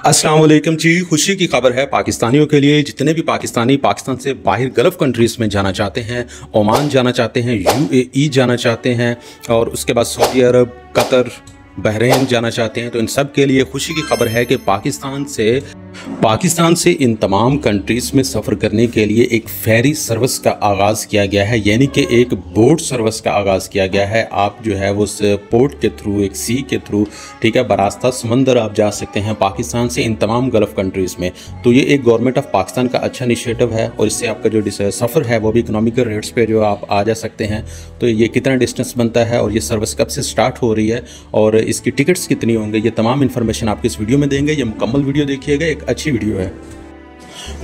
अस्सलाम वालेकुम जी। खुशी की खबर है पाकिस्तानियों के लिए। जितने भी पाकिस्तानी पाकिस्तान से बाहर गल्फ़ कंट्रीज़ में जाना चाहते हैं, ओमान जाना चाहते हैं, यूएई जाना चाहते हैं और उसके बाद सऊदी अरब, कतर, बहरीन जाना चाहते हैं, तो इन सब के लिए खुशी की खबर है कि पाकिस्तान से इन तमाम कंट्रीज़ में सफ़र करने के लिए एक फेरी सर्विस का आगाज़ किया गया है, यानी कि एक बोट सर्विस का आगाज़ किया गया है। आप जो है वो उस पोर्ट के थ्रू, एक सी के थ्रू, ठीक है, बरास्ता समंदर आप जा सकते हैं पाकिस्तान से इन तमाम गल्फ़ कंट्रीज़ में। तो ये एक गवर्नमेंट ऑफ पाकिस्तान का अच्छा इनिशिएटिव है और इससे आपका जो सफ़र है वो भी इकोनॉमिकल रेट्स पे जो आप आ जा सकते हैं। तो ये कितना डिस्टेंस बनता है और ये सर्विस कब से स्टार्ट हो रही है और इसकी टिकट्स कितनी होंगे, ये तमाम इन्फॉर्मेशन आपको इस वीडियो में देंगे। ये मुकम्मल वीडियो देखिएगा, एक अच्छी वीडियो है।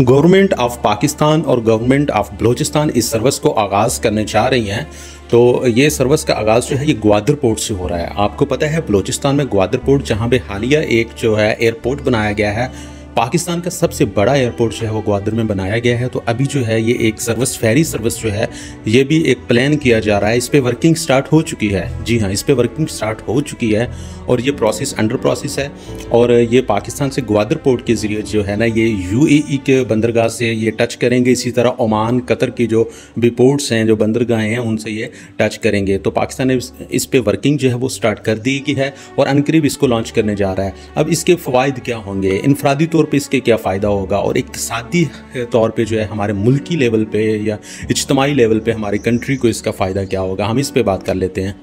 गवर्नमेंट ऑफ पाकिस्तान और गवर्नमेंट ऑफ बलूचिस्तान इस सर्विस को आगाज़ करने जा रही हैं। तो ये सर्विस का आगाज़ जो है ये ग्वादर पोर्ट से हो रहा है। आपको पता है बलूचिस्तान में ग्वादर पोर्ट, जहाँ पे हालिया एक जो है एयरपोर्ट बनाया गया है, पाकिस्तान का सबसे बड़ा एयरपोर्ट जो है वो ग्वादर में बनाया गया है। तो अभी जो है ये एक सर्विस, फेरी सर्विस जो है ये भी एक प्लान किया जा रहा है। इस पे वर्किंग स्टार्ट हो चुकी है। जी हाँ, इस पे वर्किंग स्टार्ट हो चुकी है और ये प्रोसेस अंडर प्रोसेस है। और ये पाकिस्तान से ग्वादर पोर्ट के ज़रिए जो है ना ये यूएई के बंदरगाह से ये टच करेंगे। इसी तरह ओमान, कतर की जो भी पोर्ट्स हैं, जो बंदरगाहें हैं, उनसे ये टच करेंगे। तो पाकिस्तान ने इस पे वर्किंग जो है वो स्टार्ट कर दी की है और अनकरीब इसको लॉन्च करने जा रहा है। अब इसके फ़वाइद क्या होंगे, इनफरादी तौर पे इसके क्या फ़ायदा होगा और इक़्तिसादी तौर पे जो है हमारे मुल्की लेवल पे या इज्तिमाई लेवल पे हमारी कंट्री को इसका फ़ायदा क्या होगा, हम इस पे बात कर लेते हैं।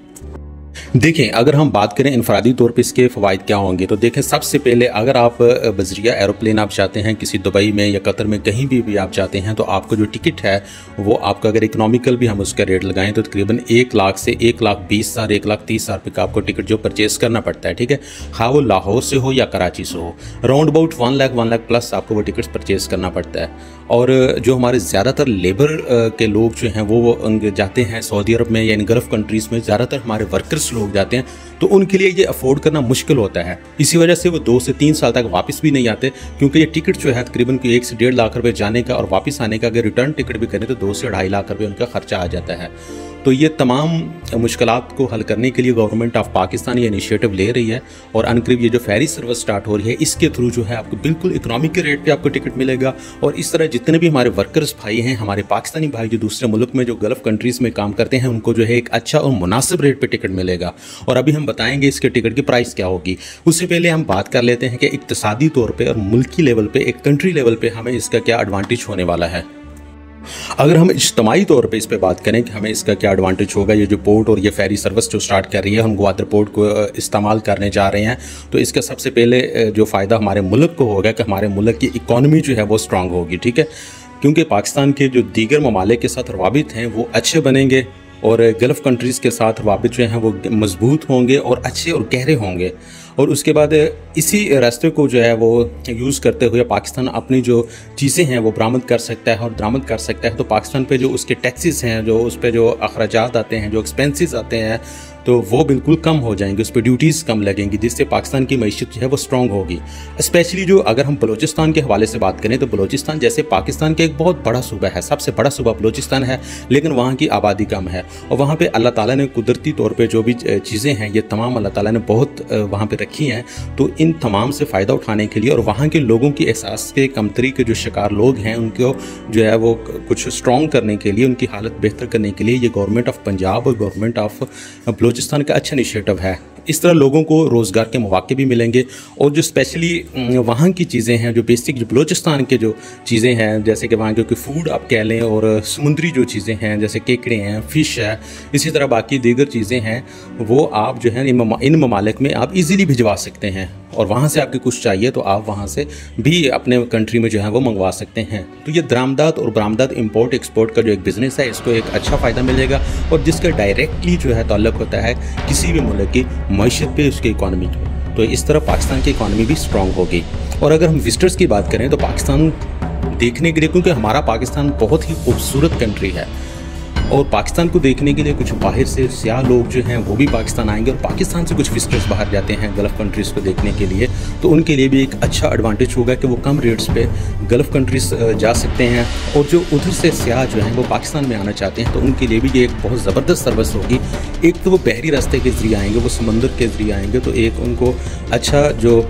देखें, अगर हम बात करें इनफरादी तौर पे इसके फ़वाइद क्या होंगे, तो देखें सबसे पहले अगर आप बजरिया एरोप्लेन आप जाते हैं किसी दुबई में या कतर में कहीं भी आप जाते हैं, तो आपको जो टिकट है वो आपका अगर इकोनॉमिकल भी हम उसका रेट लगाएं तो तकरीबन 1 लाख से 1,20,000, 1,30,000 रुपये का आपको टिकट जो परचेज़ करना पड़ता है। ठीक है, हाँ वो लाहौर से हो या कराची से हो, राउंड अबाउट 1 लाख प्लस आपको वो टिकट परचेज़ करना पड़ता है। और जो हमारे ज़्यादातर लेबर के लोग जो हैं वो जाते हैं सऊदी अरब में या इन गल्फ़ कंट्रीज़ में, ज़्यादातर हमारे वर्कर्स लोग जाते हैं, तो उनके लिए ये अफोर्ड करना मुश्किल होता है। इसी वजह से वो 2 से 3 साल तक वापस भी नहीं आते, क्योंकि ये टिकट जो है तकरीबन 1 से 1.5 लाख रुपए जाने का और वापस आने का अगर रिटर्न टिकट भी करें तो 2 से 2.5 लाख रुपए उनका खर्चा आ जाता है। तो ये तमाम मुश्किलात को हल करने के लिए गवर्नमेंट ऑफ पाकिस्तान ये इनिशिएटिव ले रही है और अनकरीब ये जो फेरी सर्विस स्टार्ट हो रही है इसके थ्रू जो है आपको बिल्कुल इकोनॉमिक के रेट पे आपको टिकट मिलेगा। और इस तरह जितने भी हमारे वर्कर्स भाई हैं, हमारे पाकिस्तानी भाई जो दूसरे मुल्क में जो गल्फ़ कंट्रीज़ में काम करते हैं, उनको जो है एक अच्छा और मुनासिब रेट पे टिकट मिलेगा। और अभी हम बताएंगे इसके टिकट की प्राइस क्या होगी। उससे पहले हम बात कर लेते हैं कि इक़्तिसादी तौर पर और मुल्की लेवल पर, एक कंट्री लेवल पर हमें इसका क्या एडवांटेज होने वाला है। अगर हम इज्तिमाई तौर पे इस पे बात करें कि हमें इसका क्या एडवांटेज होगा, ये जो पोर्ट और ये फेरी सर्विस जो स्टार्ट कर रही है, हम ग्वादर पोर्ट को इस्तेमाल करने जा रहे हैं, तो इसका सबसे पहले जो फ़ायदा हमारे मुल्क को होगा कि हमारे मुल्क की इकॉनमी जो है वो स्ट्रांग होगी। ठीक है, क्योंकि पाकिस्तान के जो दीगर ममालिक के साथ रवाबित हैं वो अच्छे बनेंगे और गल्फ़ कंट्रीज़ के साथ रवाबित जो हैं वो मजबूत होंगे और अच्छे और गहरे होंगे। और उसके बाद इसी रास्ते को जो है वो यूज़ करते हुए पाकिस्तान अपनी जो चीज़ें हैं वो बरामद कर सकता है और दरामद कर सकता है। तो पाकिस्तान पे जो उसके टैक्सेस हैं, जो उस पर जो अखराजात आते हैं, जो एक्सपेंसेस आते हैं, तो वो बिल्कुल कम हो जाएंगे, उस पर ड्यूटीज़ कम लगेंगी, जिससे पाकिस्तान की मईशत जो है वो स्ट्रॉन्ग होगी। स्पेशली जो अगर हम बलूचिस्तान के हवाले से बात करें तो बलूचिस्तान जैसे पाकिस्तान का एक बहुत बड़ा सूबा है, सबसे बड़ा सूबा बलूचिस्तान है, लेकिन वहाँ की आबादी कम है और वहाँ पे अल्लाह ताला ने कुदरती तौर पे जो भी चीज़ें हैं ये तमाम अल्लाह ताला ने बहुत वहाँ पे रखी हैं। तो इन तमाम से फ़ायदा उठाने के लिए और वहाँ के लोगों की एहसास के कमतरी के जो शिकार लोग हैं उनको जो है वो कुछ स्ट्रॉन्ग करने के लिए, उनकी हालत बेहतर करने के लिए ये गवर्नमेंट ऑफ पंजाब और गवर्नमेंट ऑफ बलूचिस्तान का अच्छा इनिशिएटिव है। इस तरह लोगों को रोज़गार के मौके भी मिलेंगे और जो स्पेशली वहाँ की चीज़ें हैं, जो बेसिक जो बलूचिस्तान के जो चीज़ें हैं, जैसे कि वहाँ के फूड आप कह लें और समुद्री जो चीज़ें हैं जैसे केकड़े हैं, फ़िश है, इसी तरह बाकी दीगर चीज़ें हैं, वो आप जो है इन ममालिक में आप इजीली भिजवा सकते हैं और वहाँ से आपके कुछ चाहिए तो आप वहाँ से भी अपने कंट्री में जो है वो मंगवा सकते हैं। तो ये दरामदात और बरामदात, इंपोर्ट एक्सपोर्ट का जो एक बिज़नेस है, इसको एक अच्छा फ़ायदा मिलेगा और जिसका डायरेक्टली जो है ताल्लुक़ होता है किसी भी मुल्क की मईशत पे, उसकी इकॉनमी पे। तो इस तरह पाकिस्तान की इकॉनमी भी स्ट्रॉन्ग होगी। और अगर हम विजिटर्स की बात करें तो पाकिस्तान देखने के लिए, क्योंकि हमारा पाकिस्तान बहुत ही खूबसूरत कंट्री है और पाकिस्तान को देखने के लिए कुछ बाहर से सियाह लोग जो हैं वो भी पाकिस्तान आएंगे और पाकिस्तान से कुछ विजिटर्स बाहर जाते हैं गल्फ़ कंट्रीज़ को देखने के लिए, तो उनके लिए भी एक अच्छा एडवांटेज होगा कि वो कम रेट्स पे गल्फ़ कंट्रीज़ जा सकते हैं। और जो उधर से सियाह जो हैं वो पाकिस्तान में आना चाहते हैं तो उनके लिए भी ये एक बहुत ज़बरदस्त सर्विस होगी। एक तो वो बहरी रास्ते के ज़रिए आएँगे, वो समंदर के ज़रिए आएँगे, तो एक उनको अच्छा जो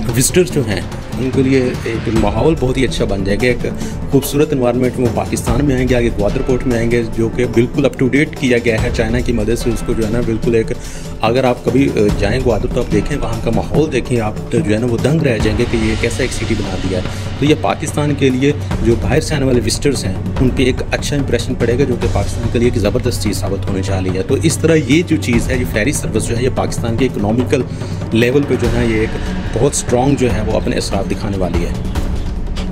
विजिटर्स जो हैं उनके लिए एक माहौल बहुत ही अच्छा बन जाएगा। एक खूबसूरत इन्वायरमेंट में वो पाकिस्तान में आएंगे, आगे ग्वादर पोर्ट में आएंगे, जो कि बिल्कुल अप टू डेट किया गया है चाइना की मदद से। उसको जो है ना बिल्कुल एक, अगर आप कभी जाएँ ग्वादर तो आप देखें वहाँ का माहौल देखें, आप तो जो है ना वो दंग रह जाएंगे कि ये कैसा एक सिटी बना दिया है। तो ये पाकिस्तान के लिए जो बाहर से आने वाले विजिटर्स हैं उन पर एक अच्छा इंप्रेशन पड़ेगा, जो कि पाकिस्तान के लिए एक ज़बरदस्त चीज़ साबित होने जा रही है। तो इस तरह ये जो चीज़ है, ये फेरी सर्विस जो है, ये पाकिस्तान के इकोनॉमिकल लेवल पे जो है ये एक बहुत स्ट्रॉन्ग जो है वो अपने असरात दिखाने वाली है।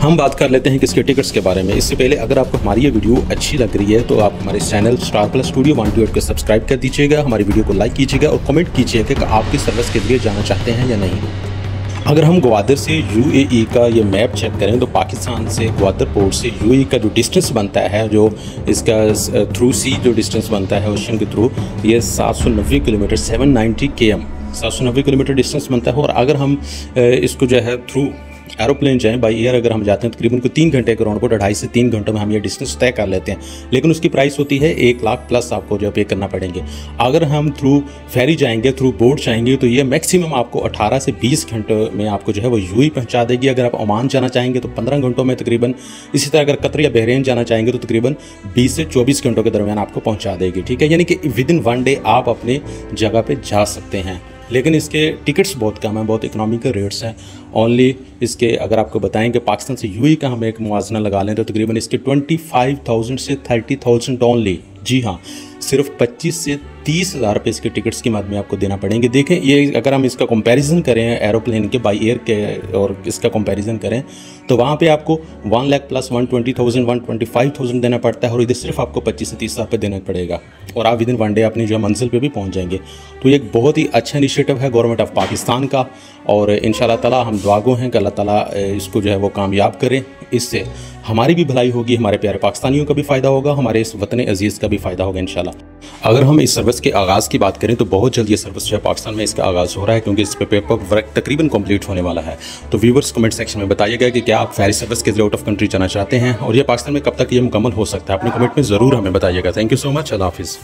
हम बात कर लेते हैं किसके टिकट्स के बारे में। इससे पहले अगर आपको हमारी ये वीडियो अच्छी लग रही है तो आप हमारे चैनल स्टार प्लस स्टूडियो 128 को सब्सक्राइब कर दीजिएगा, हमारी वीडियो को लाइक कीजिएगा और कमेंट कीजिएगा कि आप किस सर्विस के लिए जाना चाहते हैं या नहीं। अगर हम ग्वादर से यूएई का ये मैप चेक करें तो पाकिस्तान से ग्वादर पोर्ट से यूएई का जो डिस्टेंस बनता है, जो इसका थ्रू सी जो डिस्टेंस बनता है ओशन के थ्रू, ये 790 किलोमीटर 790 km 790 किलोमीटर डिस्टेंस बनता है। और अगर हम इसको जो है थ्रू एरोप्लेन जाएँ बाई एयर अगर हम जाते हैं तकरीबन को 3 घंटे के राउंड पर 2.5 से 3 घंटों में हम ये डिस्टेंस तय कर लेते हैं। लेकिन उसकी प्राइस होती है 1 लाख प्लस आपको जो पे करना पड़ेंगे। अगर हम थ्रू फेरी जाएंगे, थ्रू बोट जाएंगे, तो ये मैक्सिमम आपको 18 से 20 घंटे में आपको जो है वो यूएई पहुंचा देगी। अगर आप ओमान जाना चाहेंगे तो 15 घंटों में तकरीबन। इसी तरह अगर कतर या बहरीन जाना चाहेंगे तो तकरीबन 20 से 24 घंटों के दरमियान आपको पहुँचा देगी। ठीक है, यानी कि विद इन 1 डे आप अपने जगह पर जा सकते हैं। लेकिन इसके टिकट्स बहुत कम हैं, बहुत इकोनॉमिकल रेट्स हैं। ओनली इसके अगर आपको बताएं कि पाकिस्तान से यूएई का हम एक मुआवजना लगा लें तो तकरीबन इसके 25,000 से 30,000 ओनली। जी हाँ, सिर्फ 25 से 30,000 रुपये इसके टिकट्स की मद में आपको देना पड़ेंगे। देखें ये अगर हम इसका कंपैरिजन करें एरोप्लेन के बाई एयर के और इसका कंपैरिजन करें तो वहाँ पे आपको 1 लाख प्लस 120,000 125,000 देना पड़ता है और इधर सिर्फ आपको 25 से 30,000 रुपये देना पड़ेगा और आप विद इन 1 डे अपनी जो है मंजिल पे भी पहुँच जाएंगे। तो ये एक बहुत ही अच्छा इनिशिएटिव है गवर्नमेंट ऑफ पाकिस्तान का और इंशाल्लाह ताला हम दुआगो हैं कि अल्लाह ताला इसको जो है वो कामयाब करें। इससे हमारी भी भलाई होगी, हमारे प्यारे पाकिस्तानियों का भी फ़ायदा होगा, हमारे इस वतन अजीज़ का भी फ़ायदा होगा इंशाल्लाह। अगर हम इस सर्विस के आगाज़ की बात करें तो बहुत जल्द ये सर्विस जो है पाकिस्तान में इसका आगाज़ हो रहा है, क्योंकि इस पर पेपर वर्क तकरीबन कंप्लीट होने वाला है। तो व्यूवर्स कमेंट सेक्शन में बताइएगा कि क्या आप फेरी सर्विस के लिए आउट ऑफ कंट्री जाना चाहते हैं और ये पाकिस्तान में कब तक ये मुकम्मल हो सकता है। अपने कमेंट में ज़रूर हमें बताइएगा। Thank you so much. अल्लाह हाफिज़।